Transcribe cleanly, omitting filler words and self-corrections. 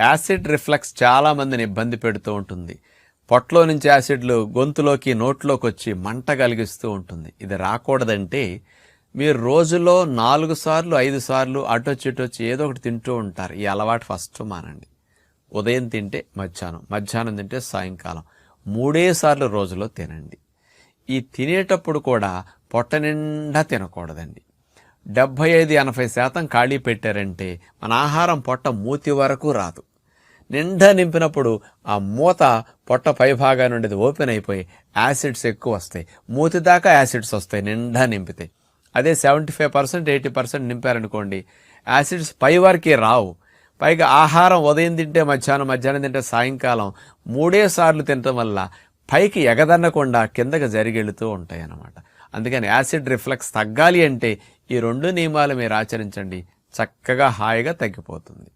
Acid reflux చాలామందిని ఇబ్బంది పెడుతూ ఉంటుంది. పొట్టలో నుంచి యాసిడ్లు గొంతులోకి నోట్లోకి వచ్చి మంట కలిగిస్తూ ఉంటుంది. ఇది రాకూడదంటే మీరు రోజులో 4 సార్లు 5 సార్లు అటొచ్చి ఇటొచ్చి ఏదో ఒకటి తింటూ ఉంటారు. ఈ అలవాటు ఫస్ట్ మానండి. ఉదయం తింటే మధ్యాహ్నం, మధ్యాహ్నం తింటే సాయంకాలం 3 సార్లు రోజులో తినండి. ఈ తినేటప్పుడు కూడా పొట్ట నిండా తినకూడదండి. 75-80% ఖాళీ పెట్టారంటే మన ఆహారం పొట్ట మూతి వరకు రాదు. నిండా నింపినప్పుడు ఆ మూత పొట్ట పైభాగా నుండి ఓపెన్ అయిపోయి యాసిడ్స్ ఎక్కువ వస్తాయి. మూతి దాకా యాసిడ్స్ వస్తాయి నిండా నింపితే. అదే 75% 80% నింపారనుకోండి, యాసిడ్స్ పై వరకే రావు. పైగా ఆహారం ఉదయం తింటే మధ్యాహ్నం, మధ్యాహ్నం తింటే సాయంకాలం 3 సార్లు తినటం వల్ల పైకి ఎగదన్నకుండా కిందకి జరిగెళుతూ ఉంటాయి అన్నమాట. అందుకని యాసిడ్ రిఫ్లక్స్ తగ్గాలి అంటే ఈ 2 నియమాలు మీరు ఆచరించండి, చక్కగా హాయిగా తగ్గిపోతుంది.